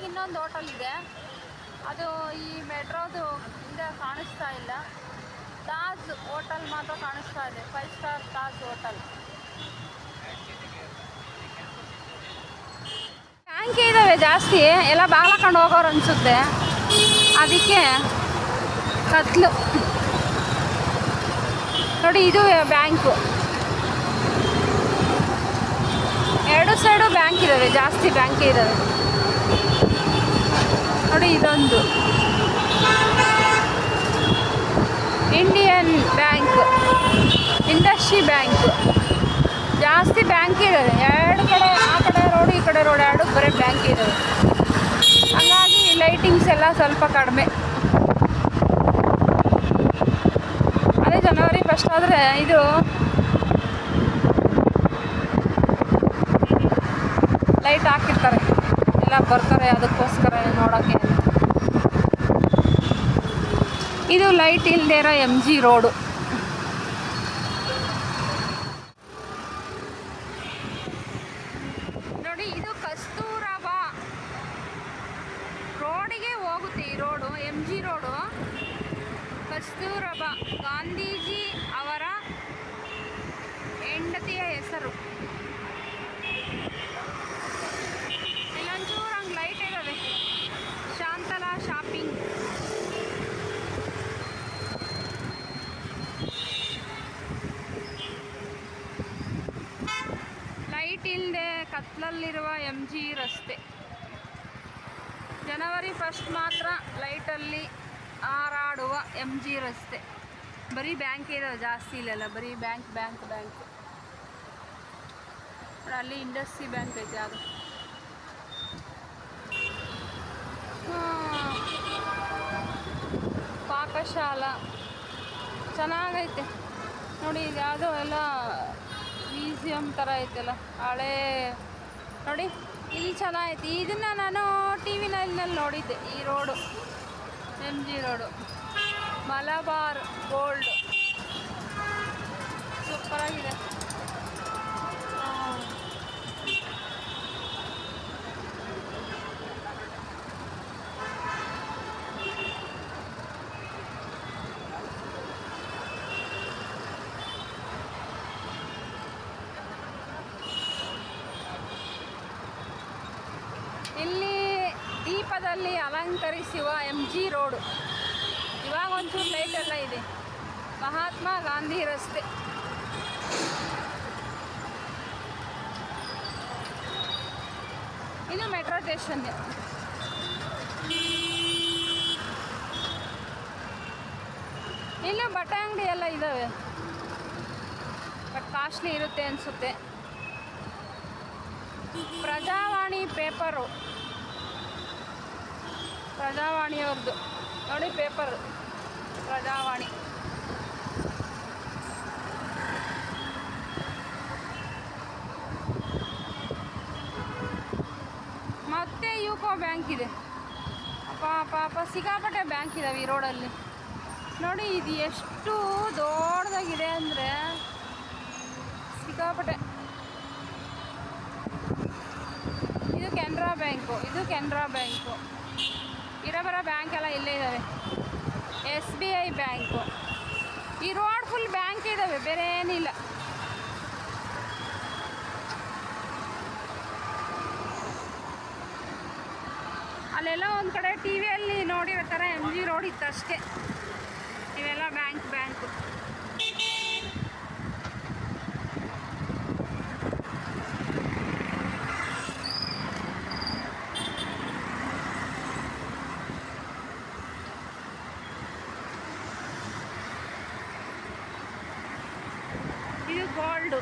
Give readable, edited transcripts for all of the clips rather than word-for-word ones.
ಇನ್ನೊಂದು ಹೋಟೆಲ್ ಇದೆ, ಅದು ಈ ಮೆಟ್ರೋದು ಹಿಂದೆ ಕಾಣಿಸ್ತಾ ಇಲ್ಲ. ತಾಜ್ ಹೋಟೆಲ್ ಮಾತ್ರ ಕಾಣಿಸ್ತಾ ಇದೆ, 5 ಸ್ಟಾರ್ ತಾಜ್ ಹೋಟೆಲ್. ಬ್ಯಾಂಕ್ ಇದ್ದಾವೆ ಜಾಸ್ತಿ, ಎಲ್ಲ ಬಾಗ್ಲಾಕೊಂಡು ಹೋಗೋರು ಅನಿಸುತ್ತೆ, ಅದಕ್ಕೆ ಕತ್ಲು. ನೋಡಿ ಇದು ಬ್ಯಾಂಕು, ಎರಡು ಸೈಡು ಬ್ಯಾಂಕ್ ಇದ್ದಾವೆ, ಜಾಸ್ತಿ ಬ್ಯಾಂಕ್ ಇದ್ದಾವೆ. ನೋಡಿ ಇದೊಂದು ಇಂಡಿಯನ್ ಬ್ಯಾಂಕ್, ಇಂಡಸ್ಟ್ರಿ ಬ್ಯಾಂಕ್, ಜಾಸ್ತಿ ಬ್ಯಾಂಕ್ ಇದ್ದಾವೆ. ಎರಡು ಕಡೆ, ಆ ಕಡೆ ರೋಡು ಈ ಕಡೆ ರೋಡ್, ಎರಡು ಬರೀ ಬ್ಯಾಂಕ್ ಇದ್ದಾವೆ. ಹಾಗಾಗಿ ಲೈಟಿಂಗ್ಸ್ ಎಲ್ಲ ಸ್ವಲ್ಪ ಕಡಿಮೆ. ಅದೇ ಜನವರಿ 1 ಆದರೆ ಇದು ಲೈಟ್ ಹಾಕಿರ್ತಾರೆ, ಎಲ್ಲ ಬರ್ತಾರೆ ಅದಕ್ಕೋಸ್ಕರ ನೋಡೋಕ್ಕೆ. ಇದು ಲೈಟ್ ಇಲ್ಲದೆ ಇರೋ MG ರೋಡು. ನೋಡಿ ಇದು ಕಸ್ತೂರಬಾ ರೋಡಿಗೆ ಹೋಗುತ್ತೆ. ಈ road MG road, Kasturba Gandhiji ಅವರ ಹೆಂಡತಿಯ ಹೆಸರು. ಇಲ್ಲೊಂಚೂರು ಹಂಗೆ ಲೈಟ್ ಇದ್ದಾವೆ. ಶಾಂತಲಾ ಶಾಪಿಂಗ್. ಲೈಟ್ ಇಲ್ಲದೆ ಕತ್ಲಲ್ಲಿರುವ MG ರಸ್ತೆ. ಜನವರಿ 1 ಮಾತ್ರ ಲೈಟಲ್ಲಿ ಹಾರಾಡುವ MG ರಸ್ತೆ. ಬರೀ ಬ್ಯಾಂಕ್ ಇದಾವೆ, ಜಾಸ್ತಿ ಇಲ್ಲೆಲ್ಲ ಬರೀ ಬ್ಯಾಂಕ್ ಬ್ಯಾಂಕ್ ಬ್ಯಾಂಕ್. ಅಲ್ಲಿ ಇಂಡಸ್ಟ್ರಿ ಬ್ಯಾಂಕ್ ಐತೆ ಅದು. ಪಾಕಶಾಲಾ ಚೆನ್ನಾಗೈತೆ ನೋಡಿ. ಇದು ಯಾವುದೋ ಎಲ್ಲ ಮ್ಯೂಸಿಯಂ ಥರ ಐತೆಲ್ಲ, ಹಳೇ. ನೋಡಿ ಇಲ್ಲಿ ಚೆನ್ನಾಗೈತಿ. ಇದನ್ನು ನಾನು TV ನೈನಲ್ಲಿ ನೋಡಿದ್ದೆ. ಈ road MG road, Malabar Gold, ಸೂಪರಾಗಿದೆ. ಇಲ್ಲಿ ದೀಪದಲ್ಲಿ ಅಲಂಕರಿಸುವ MG ರೋಡು. ಇವಾಗ ಒಂಚೂರು ಲೈಟ್ ಎಲ್ಲ ಇದೆ. ಮಹಾತ್ಮ ಗಾಂಧಿ ರಸ್ತೆ. ಇದು ಮೆಟ್ರೋ ಸ್ಟೇಷನ್. ಇಲ್ಲೂ ಬಟ್ಟೆ ಅಂಗಡಿ ಎಲ್ಲ ಇದ್ದಾವೆ, ಬಟ್ ಕಾಸ್ಟ್ಲಿ ಇರುತ್ತೆ ಅನಿಸುತ್ತೆ. ಪ್ರಜಾವಾಣಿ ಪೇಪರು, ಪ್ರಜಾವಾಣಿಯವ್ರದ್ದು ನೋಡಿ ಪೇಪರ್, ಪ್ರಜಾವಾಣಿ. ಮತ್ತೆ ಯುಕೋ ಬ್ಯಾಂಕ್ ಇದೆ. ಪಾಪ ಸಿಕ್ಕಾಪಟ್ಟೆ ಬ್ಯಾಂಕ್ ಇದಾವೆ ಈ ರೋಡಲ್ಲಿ. ನೋಡಿ ಇದು ಎಷ್ಟು ದೊಡ್ಡದಾಗಿದೆ ಅಂದರೆ ಸಿಕ್ಕಾಪಟ್ಟೆ. ಇದು ಕೆನರಾ ಬ್ಯಾಂಕು, ಇದು ಕೆನರಾ ಬ್ಯಾಂಕು. ಇರೋಬರೋ ಬ್ಯಾಂಕ್ ಎಲ್ಲ ಇಲ್ಲೇ ಇದ್ದಾವೆ. SBI bank. ಈ ರೋಡ್ ಫುಲ್ ಬ್ಯಾಂಕ್ ಇದ್ದಾವೆ, ಬೇರೆ ಏನಿಲ್ಲ. ಅಲ್ಲೆಲ್ಲ ಒಂದು ಕಡೆ TVಯಲ್ಲಿ ನೋಡಿರೋ ಥರ MG ರೋಡ್ ಇತ್ತು ಅಷ್ಟೇ. ಇವೆಲ್ಲ ಬ್ಯಾಂಕು. ಇದು gold.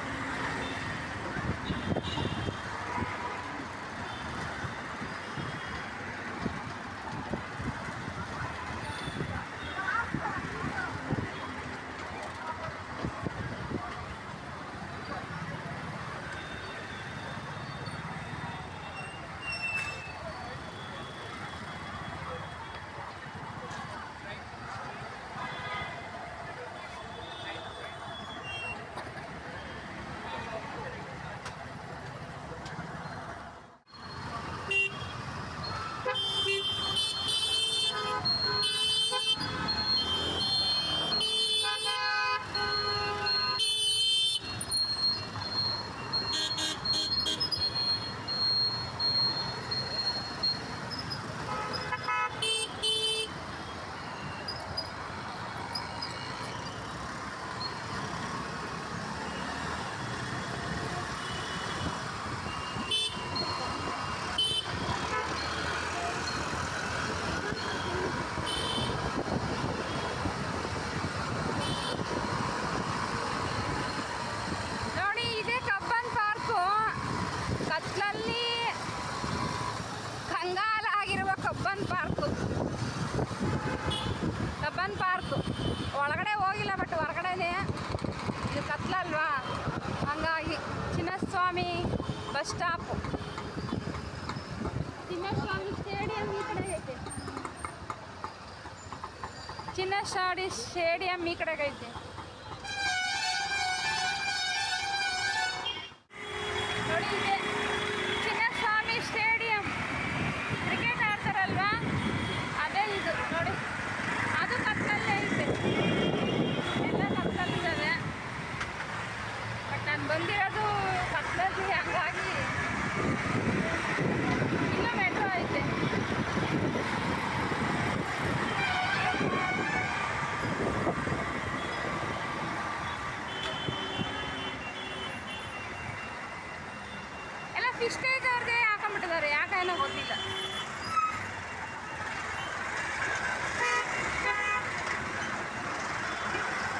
Bus stop. Chinnaswamy stadium ಈ ಕಡೆ ಐತೆ. ಚಿನ್ನಸ್ವಾಮಿ ಸ್ಟೇಡಿಯಂ ಈ ಕಡೆಗೆ ಐತೆ. ನೋಡಿ ಇದೆ ಚಿನ್ನಸ್ವಾಮಿ ಸ್ಟೇಡಿಯಂ. ಕ್ರಿಕೆಟ್ ಆಡ್ತಾರಲ್ವಾ ಅದೇ ಇದು ನೋಡಿ. ಅದು ಕತ್ತಲಲ್ಲೇ ಐತೆ, ಎಲ್ಲ ಕತ್ತಲಿದ್ದಾವೆ. ಬಟ್ ನಾನು ಬಂದಿರೋದು ಕತ್ತಲಲ್ಲಿ, ಹಂಗಾಗಿ ಇಲ್ಲೂ ಮೆಟ್ರೋ ಐತೆ. ಎಲ್ಲ ಫಿಸ್ಟೇಜ್ ಅವ್ರಿಗೆ ಹಾಕೊಂಡ್ಬಿಟ್ಟಿದ್ದಾರೆ, ಯಾಕೇನೋ ಗೊತ್ತಿಲ್ಲ.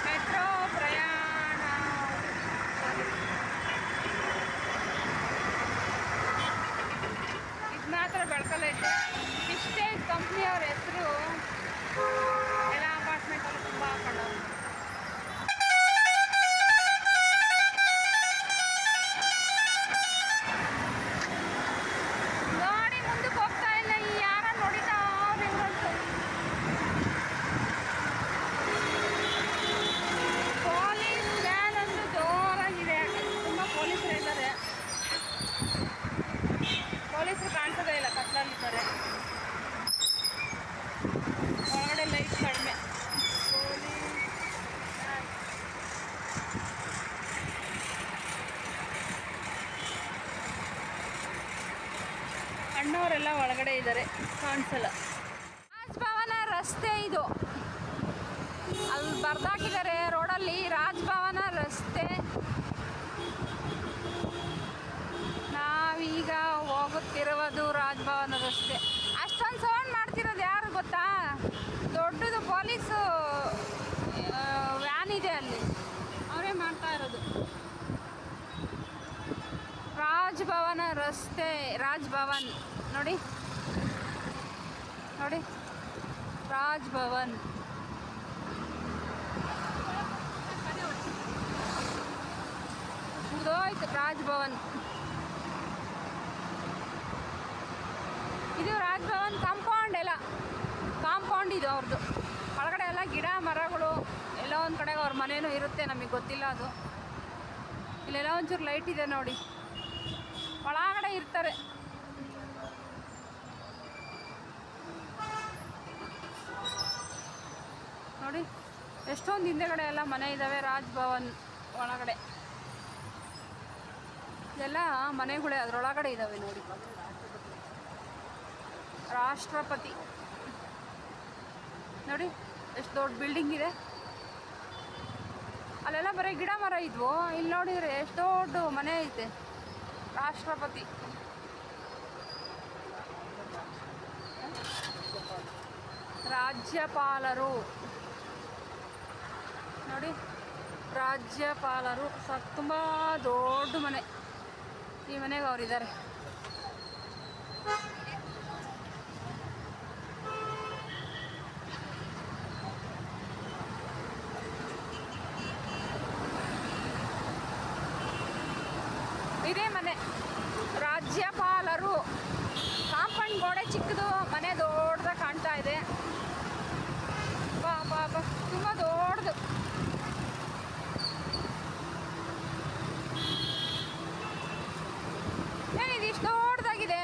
ಮೆಟ್ರೋ ಪ್ರಯಾಣ ಇದು ಮಾತ್ರ ಬೆಳ್ಕಲ್ಲೈತೆ. ಫಿಸ್ಟೇಜ್ ಕಂಪ್ನಿಯವ್ರ ಹೆಸರು ಎಲ್ಲ ಅಪಾರ್ಟ್ಮೆಂಟಲ್ಲಿ ತುಂಬ ಹಾಕೊಂಡವ್ರು. ಗಾಡಿ ಮುಂದಕ್ಕೆ ಹೋಗ್ತಾ ಇಲ್ಲ, ಈ ಯಾರ ನೋಡಿತಾ ಹೆಂಗಂತ. ಪೊಲೀಸ್ ವ್ಯಾನ್ ಅಂತೂ ಜೋರಾಗಿದೆ, ತುಂಬ ಪೊಲೀಸರು ಇದ್ದಾರೆ. ಪೊಲೀಸರು ಕಾಣಿಸೋದೇ ಇಲ್ಲ, ಕತ್ಲಲ್ಲಿದ್ದಾರೆ. ಒಳಗಡೆ ಲೈಟ್ ಕಡಿಮೆ. ಅಣ್ಣವರೆಲ್ಲ ಒಳಗಡೆ ಇದ್ದಾರೆ, ಕಾಣಿಸಲ್ಲ. ರಾಜ್ಭವನ ರಸ್ತೆ ಇದು, ಅಲ್ಲಿ ಬರ್ದಾಕಿದ್ದಾರೆ ರೋಡಲ್ಲಿ ರಾಜ್ಭವನ ರಸ್ತೆ. ನಾವೀಗ ಹೋಗುತ್ತಿರುವುದು ರಾಜ್ಭವನ ರಸ್ತೆ. ಅಷ್ಟೊಂದು ಸೌಂಡ್ ಮಾಡ್ತಿರೋದು ಯಾರು ಗೊತ್ತಾ? ದೊಡ್ಡದು ಪೊಲೀಸು ವ್ಯಾನ್ ಇದೆ ಅಲ್ಲಿ, ಅವರೇ ಮಾಡ್ತಾ ಇರೋದು. ರಾಜ್ಭವನ ರಸ್ತೆ, ರಾಜ್ಭವನ್ ನೋಡಿ ನೋಡಿ, ರಾಜ್ಭವನ್. ಮುಗಿದೋಯ್ತು ರಾಜ್ಭವನ್. ಇದು ರಾಜ್ಭವನ್ ಕಾಂಪೌಂಡ್, ಎಲ್ಲ ಕಾಂಪೌಂಡ್ ಇದು ಅವ್ರದ್ದು. ಒಳಗಡೆ ಎಲ್ಲ ಗಿಡ ಮರಗಳು, ಎಲ್ಲ ಒಂದು ಕಡೆಗೆ ಅವ್ರ ಮನೇನೂ ಇರುತ್ತೆ, ನಮಗೆ ಗೊತ್ತಿಲ್ಲ ಅದು. ಇಲ್ಲೆಲ್ಲ ಒಂಚೂರು ಲೈಟ್ ಇದೆ ನೋಡಿ, ಒಳಗಡೆ ಇರ್ತಾರೆ. ನೋಡಿ ಎಷ್ಟೊಂದು ಹಿಂದೆಗಡೆ ಎಲ್ಲ ಮನೆ ಇದ್ದಾವೆ ರಾಜ್ಭವನ್ ಒಳಗಡೆ. ಎಲ್ಲ ಮನೆಗಳೇ ಅದರೊಳಗಡೆ ಇದ್ದಾವೆ ನೋಡಿ. ರಾಷ್ಟ್ರಪತಿ ನೋಡಿ ಎಷ್ಟು ದೊಡ್ಡ ಬಿಲ್ಡಿಂಗ್ ಇದೆ. ಅಲ್ಲೆಲ್ಲ ಬರೀ ಗಿಡ ಮರ ಇದ್ವು, ಇಲ್ಲಿ ನೋಡಿದ್ರೆ ಎಷ್ಟು ದೊಡ್ಡ ಮನೆ ಐತೆ. ರಾಷ್ಟ್ರಪತಿ ರಾಜ್ಯಪಾಲರು ನೋಡಿ, ರಾಜ್ಯಪಾಲರು ತುಂಬ ದೊಡ್ಡ ಮನೆ. ಈ ಮನೆಗೆ ಅವರಿದ್ದಾರೆ. ಇದೇ ಮನೆ ರಾಜ್ಯಪಾಲರು. ಕಾಂಪೌಂಡ್ ಗೋಡೆ ಚಿಕ್ಕದು, ಮನೆ ದೊಡ್ಡದಾಗಿ ಕಾಣ್ತಾ ಇದೆ. ಬಾ ತುಂಬ ದೊಡ್ಡದು. ಏನಿದು ಇಷ್ಟು ದೊಡ್ಡದಾಗಿದೆ?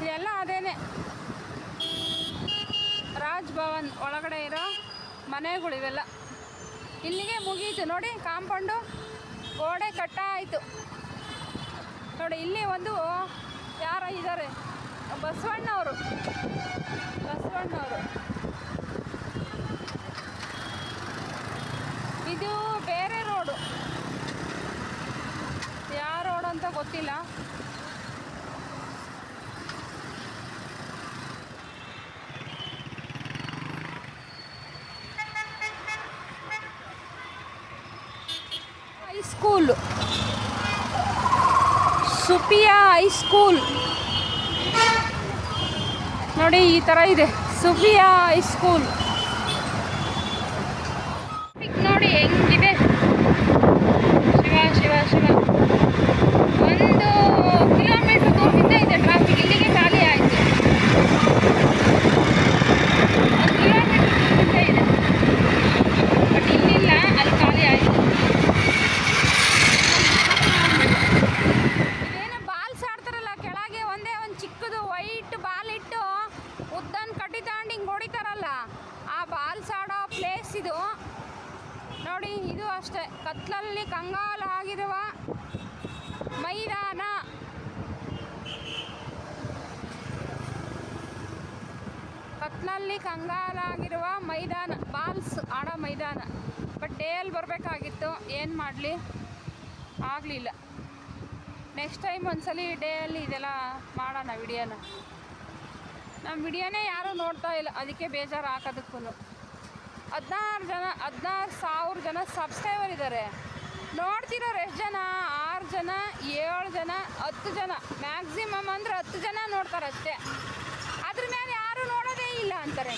ಇದೆಲ್ಲ ಅದೇನೆ ರಾಜ್ಭವನ್ ಒಳಗಡೆ ಇರೋ ಮನೆಗಳು ಇವೆಲ್ಲ. ಇಲ್ಲಿಗೆ ಮುಗೀತು ನೋಡಿ, ಕಾಂಪೌಂಡು ಗೋಡೆ ಕಟ್ಟಾಯಿತು ನೋಡಿ. ಇಲ್ಲಿ ಒಂದು ಯಾರ ಇದ್ದಾರೆ, ಬಸವಣ್ಣವರು. ಇದು ಬೇರೆ ರೋಡು, ಯಾವ ರೋಡು ಅಂತ ಗೊತ್ತಿಲ್ಲ. ಹೈಸ್ಕೂಲ್, ಸುಪಿಯಾ ಹೈಸ್ಕೂಲ್. ನೋಡಿ ಈ ಥರ ಇದೆ ಸುಫಿಯಾ ಸ್ಕೂಲ್. ನೋಡಿ ಹೆಂಗಿದೆ, ಶಿವ ಶಿವ ಶಿವ. 1 ಕಿಲೋಮೀಟ್ರ್ ದೂರದಿಂದ ಇದೆ ಟ್ರಾಫಿಕ್, ಇಲ್ಲಿಗೆ ಖಾಲಿ ಆಯಿತು. 1 ಕಿಲೋಮೀಟ್ರ್ ದೂರದಿಂದ ಇದೆ, ಬಟ್ ಇಲ್ಲಿಲ್ಲ, ಅಲ್ಲಿ ಖಾಲಿ ಆಯಿತು. ಇದೇನೋ ಬಾಲ್ಸ್ ಆಡ್ತಾರಲ್ಲ ಕೆಳಗೆ, ಒಂದೇ ಒಂದು ಚಿಕ್ಕದು ವೈಟ್ ಬಾಲ್ ಇಟ್ಟು ಉದ್ದನ್ ಕಟ್ಟಿ ತಗೊಂಡು ಹಿಂಗೆ ಹೊಡಿತಾರಲ್ಲ, ಆ ಬಾಲ್ಸ್ ಆಡೋ ಪ್ಲೇಸ್ ಇದು ನೋಡಿ. ಇದು ಅಷ್ಟೇ, ಕತ್ಲಲ್ಲಿ ಕಂಗಾಲಾಗಿರುವ ಮೈದಾನ. ಕತ್ಲಲ್ಲಿ ಕಂಗಾಲಾಗಿರುವ ಮೈದಾನ, ಬಾಲ್ಸ್ ಆಡೋ ಮೈದಾನ. ಬಟ್ ಡೇಯಲ್ಲಿ ಬರಬೇಕಾಗಿತ್ತು, ಏನು ಮಾಡಲಿ, ಆಗಲಿಲ್ಲ. ನೆಕ್ಸ್ಟ್ ಟೈಮ್ ಒಂದ್ಸಲಿ ಡೇಯಲ್ಲಿ ಇದೆಲ್ಲ ಮಾಡೋಣ ವಿಡಿಯೋನ. ನಮ್ಮ ವಿಡಿಯೋನೇ ಯಾರೂ ನೋಡ್ತಾ ಇಲ್ಲ, ಅದಕ್ಕೆ ಬೇಜಾರು ಹಾಕೋದಕ್ಕೂ. 16,000 ಜನ ಸಬ್ಸ್ಕ್ರೈಬರ್ ಇದ್ದಾರೆ. ನೋಡ್ತಿರೋರು ಎಷ್ಟು ಜನ? 6 ಜನ, 7 ಜನ, 10 ಜನ, ಮ್ಯಾಕ್ಸಿಮಮ್ ಅಂದರೆ 10 ಜನ ನೋಡ್ತಾರೆ ಅಷ್ಟೇ. ಅದ್ರ ಮೇಲೆ ಯಾರೂ ನೋಡೋದೇ ಇಲ್ಲ ಅಂತಾರೆ.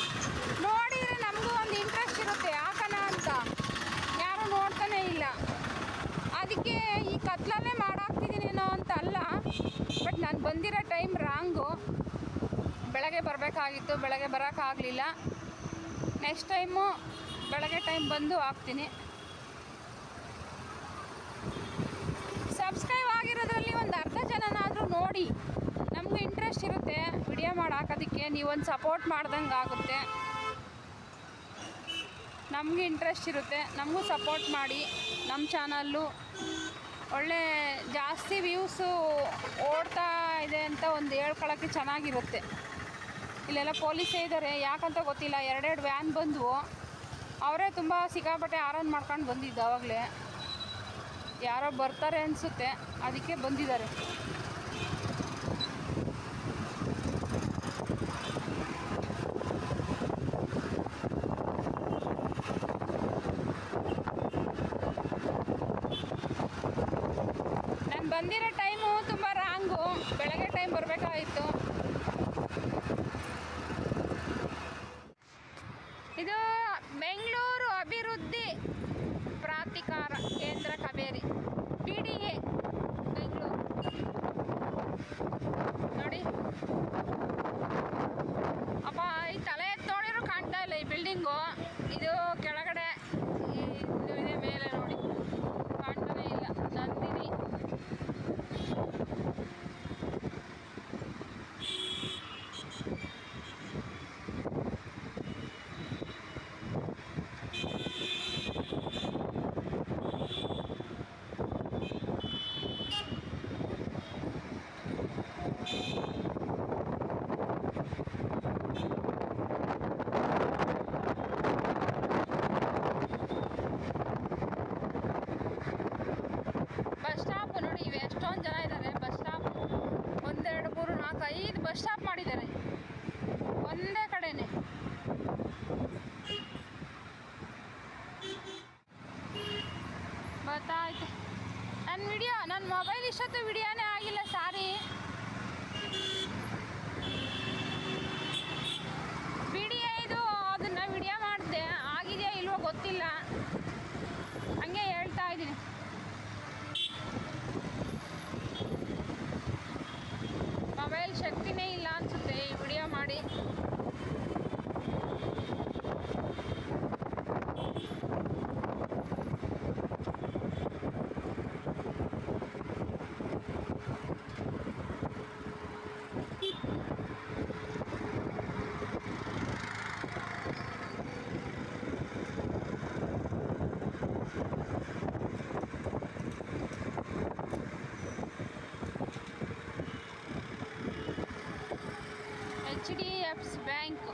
ನೋಡಿದರೆ ನಮಗೂ ಒಂದು ಇಂಟ್ರೆಸ್ಟ್ ಇರುತ್ತೆ ಹಾಕೋಣ ಅಂತ, ಯಾರೂ ನೋಡ್ತಾನೇ ಇಲ್ಲ. ಅದಕ್ಕೆ ಈ ಕತ್ಲಲ್ಲೇ ಮಾಡಾಕ್ತಿದ್ದೀನೇನೋ ಅಂತ ಅಲ್ಲ, ಬಟ್ ನಾನು ಬಂದಿರೋ ಟೈಮ್ ರಾಂಗು. ಬೆಳಗ್ಗೆ ಬರಬೇಕಾಗಿತ್ತು, ಬೆಳಗ್ಗೆ ಬರೋಕ್ಕಾಗಲಿಲ್ಲ. ನೆಕ್ಸ್ಟ್ ಟೈಮು ಬೆಳಗ್ಗೆ ಟೈಮ್ ಬಂದು ಹಾಕ್ತೀನಿ. ಸಬ್ಸ್ಕ್ರೈಬ್ ಆಗಿರೋದ್ರಲ್ಲಿ ಒಂದು ಅರ್ಧ ಜನನಾದರೂ ನೋಡಿ, ನಮಗೂ ಇಂಟ್ರೆಸ್ಟ್ ಇರುತ್ತೆ ವಿಡಿಯೋ ಮಾಡಿ ಹಾಕೋದಕ್ಕೆ. ನೀವೊಂದು ಸಪೋರ್ಟ್ ಮಾಡ್ದಂಗೆ ಆಗುತ್ತೆ, ನಮಗೂ ಇಂಟ್ರೆಸ್ಟ್ ಇರುತ್ತೆ. ನಮಗೂ ಸಪೋರ್ಟ್ ಮಾಡಿ. ನಮ್ಮ ಚಾನಲ್ಲು ಒಳ್ಳೆ ಜಾಸ್ತಿ ವ್ಯೂಸು ಓಡ್ತಾ ಇದೆ ಅಂತ ಒಂದು ಹೇಳ್ಕೊಳಕ್ಕೆ ಚೆನ್ನಾಗಿರುತ್ತೆ. ಇಲ್ಲೆಲ್ಲ ಪೊಲೀಸೇ ಇದ್ದಾರೆ, ಯಾಕಂತ ಗೊತ್ತಿಲ್ಲ. 2 ವ್ಯಾನ್ ಬಂದವು, ಅವರೇ ತುಂಬ ಸಿಕ್ಕಾಪಟ್ಟೆ ಆರನ್ ಮಾಡ್ಕೊಂಡು ಬಂದಿದ್ದು. ಆವಾಗಲೇ ಯಾರೋ ಬರ್ತಾರೆ ಅನಿಸುತ್ತೆ, ಅದಕ್ಕೆ ಬಂದಿದ್ದಾರೆ. ನಾನು ಬಂದಿರೋ ಟೈಮು ತುಂಬ ರಾಂಗು, ಬೆಳಗ್ಗೆ ಟೈಮ್ ಬರಬೇಕಾಗಿತ್ತು. ಇದು ಬೆಂಗಳೂರು ಅಭಿವೃದ್ಧಿ ಪ್ರಾಧಿಕಾರ ಕೇಂದ್ರ ಕಬೇರಿ, PDA ಬೆಂಗಳೂರು. ನೋಡಿ ಅಪ್ಪ, ಈ ತಲೆ ಎತ್ತಿ ನೋಡಿದ್ರು ಕಾಣ್ತಾ ಇಲ್ಲ ಈ ಬಿಲ್ಡಿಂಗು. ಇದು ಕೆಳಗಡೆ ಇದೆ, ಮೇಲೆ ನೋಡಿ ಕಾಣ್ತಾನೆ ಇಲ್ಲ. ನಂದಿನಿ ಬಸ್ ಸ್ಟಾಪ್ ನೋಡಿ, ಇವೆ ಎಷ್ಟೊಂದು ಜನ ಇದ್ದಾರೆ. ಬಸ್ ಸ್ಟಾಪ್ 1 2 3 4 5 ಬಸ್ ಸ್ಟಾಪ್ ಮಾಡಿದ್ದಾರೆ ಒಂದೇ ಕಡೆನೆ. ಗೊತ್ತಾಯ್ತು. ನನ್ನ ಮೊಬೈಲ್ ಇಷ್ಟೊತ್ತು ವಿಡಿಯೋನೇ ಆಗಿಲ್ಲ, ಸಾರಿ. ವಿಡಿಯೋ ಇದು, ಅದನ್ನು ವಿಡಿಯೋ ಮಾಡಿದೆ, ಆಗಿದೆಯಾ ಇಲ್ವೋ ಗೊತ್ತಿಲ್ಲ, ಹಂಗೆ ಹೇಳ್ತಾ ಇದ್ದೀನಿ. ಮೊಬೈಲ್ ಶಕ್ತಿನೇ ಇಲ್ಲ ಅನಿಸುತ್ತೆ ಈ ವಿಡಿಯೋ ಮಾಡಿ. HDFC ಬ್ಯಾಂಕು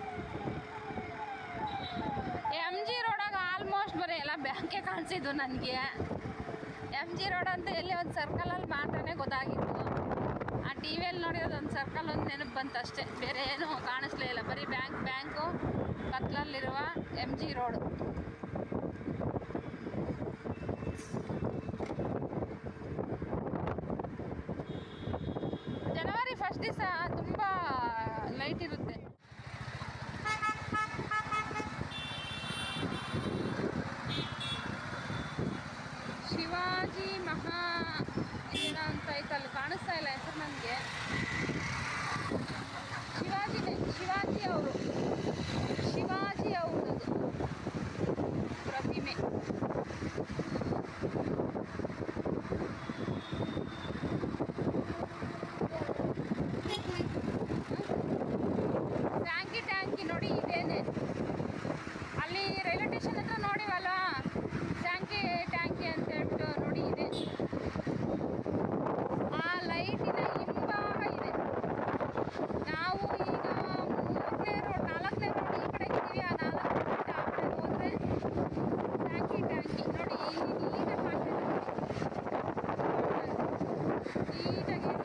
MG ರೋಡಾಗ ಆಲ್ಮೋಸ್ಟ್ ಬರೀ ಎಲ್ಲ ಬ್ಯಾಂಕೇ ಕಾಣಿಸಿದ್ದು ನನಗೆ. MG ರೋಡ್ ಅಂತ ಎಲ್ಲಿ ಒಂದು ಸರ್ಕಲಲ್ಲಿ ಮಾತ್ರನೇ ಗೊತ್ತಾಗಿತ್ತು. ಆ ಟಿವಿಯಲ್ಲಿ ನೋಡಿರೋದು ಒಂದು ಸರ್ಕಲ್ ಒಂದು ನೆನಪು ಬಂತು ಅಷ್ಟೇ, ಬೇರೆ ಏನೂ ಕಾಣಿಸ್ಲೇ ಇಲ್ಲ. ಬರೀ ಬ್ಯಾಂಕು ಕತ್ಲಲ್ಲಿರುವ MG ರೋಡು. ಜನವರಿ 1 ದಿವಸ ತುಂಬ ಲೈಟ್ ಇರುತ್ತೆ.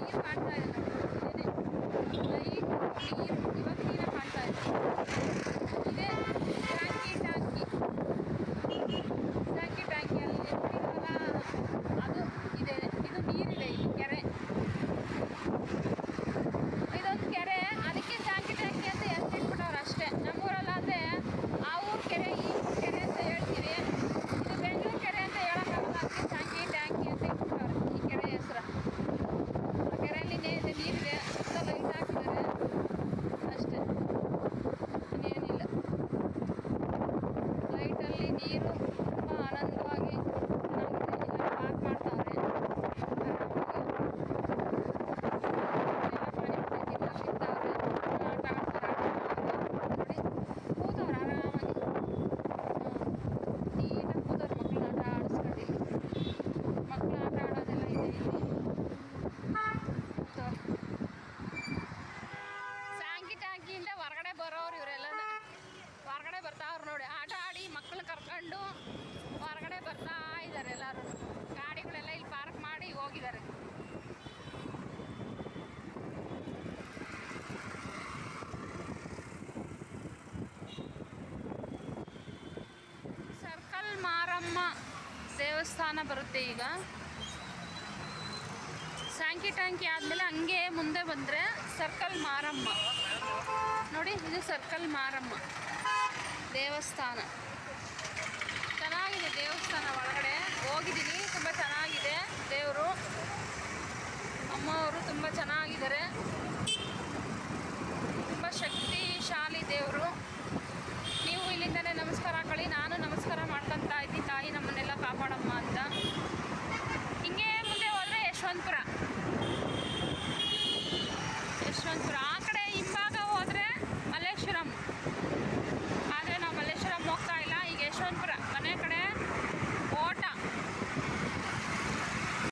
ನೀರು ಕಾಣ್ತಾ ಇದೆ ನೋಡಿ, ಲೈಟ್ ನೀರು ಇವಾಗ ನೀರೇ ಕಾಣ್ತಾ ಇದೆ. ಇದೇ ಟ್ಯಾಂಕಿ ಟ್ಯಾಂಕಿಯಲ್ಲಿ ಅದು ಇದೆ, ಇದು ನೀರಿದೆ, ಇಲ್ಲಿ ಕೆರೆ, ಇದೊಂದು ಕೆರೆ, ಅದಕ್ಕೆ ಟ್ಯಾಂಕಿ ಅಂತ ಹೆಸರಿಟ್ಬಿಟ್ಟವ್ರು ಅಷ್ಟೇ. ನಮ್ಮೂರಲ್ಲಾದರೆ ಆ ಊರು ಕೆರೆ ಈ ಊರು ಕೆರೆ ಅಂತ ಹೇಳ್ತೀವಿ, ಇದು ಬೆಂಗಳೂರು ಕೆರೆ ಅಂತ ಹೇಳೋಕ್ಕಾಗಲ್ಲ, ಅದಕ್ಕೆ ಟ್ಯಾಂಕಿ ಅಂತ ಇಟ್ಬಿಟ್ಟವ್ರು ಈ ಕೆರೆ ಹೆಸರು. ಆ ಕೆರೆಯಲ್ಲಿ ನೀರಿದೆ, ಸುತ್ತ ಲೈಟ್ ಹಾಕಿದ್ದಾರೆ ಅಷ್ಟೇ, ಇನ್ನೇನಿಲ್ಲ. ಲೈಟಲ್ಲಿ ನೀರು ತುಂಬ ಆನಂದವಾಗಿ ಚೆನ್ನಾಗಿದೆ. ಇಲ್ಲ ಪಾರ್ಕ್ ಮಾಡ್ತಾವ್ರೆ ಟ್ಯಾಂಕಿಯಿಂದ ಹೊರಗಡೆ ಬರೋರು ಇವರೆಲ್ಲ ಹೊರಗಡೆ ಬರ್ತಾವ್ರು ನೋಡಿ, ಆಟ ಆಡಿ ಮಕ್ಕಳು ಕರ್ಕೊಂಡು ಹೊರಗಡೆ ಬರ್ತಾ ಇದ್ದಾರೆ ಎಲ್ಲರೂ. ಗಾಡಿಗಳೆಲ್ಲ ಇಲ್ಲಿ ಪಾರ್ಕ್ ಮಾಡಿ ಹೋಗಿದ್ದಾರೆ. ಸರ್ಕಲ್ ಮಾರಮ್ಮ ದೇವಸ್ಥಾನ ಬರುತ್ತೆ ಈಗ. ಸ್ಯಾಂಕಿ ಟ್ಯಾಂಕಿ ಆದಮೇಲೆ ಹಂಗೆ ಮುಂದೆ ಬಂದರೆ ಸರ್ಕಲ್ ಮಾರಮ್ಮ ನೋಡಿ, ಇದು ಸರ್ಕಲ್ ಮಾರಮ್ಮ ದೇವಸ್ಥಾನ. ಚೆನ್ನಾಗಿದೆ ದೇವಸ್ಥಾನ, ಒಳಗಡೆ ಹೋಗಿದ್ದೀನಿ, ತುಂಬ ಚೆನ್ನಾಗಿದೆ. ದೇವರು ಅಮ್ಮವರು ತುಂಬ ಚೆನ್ನಾಗಿದ್ದಾರೆ.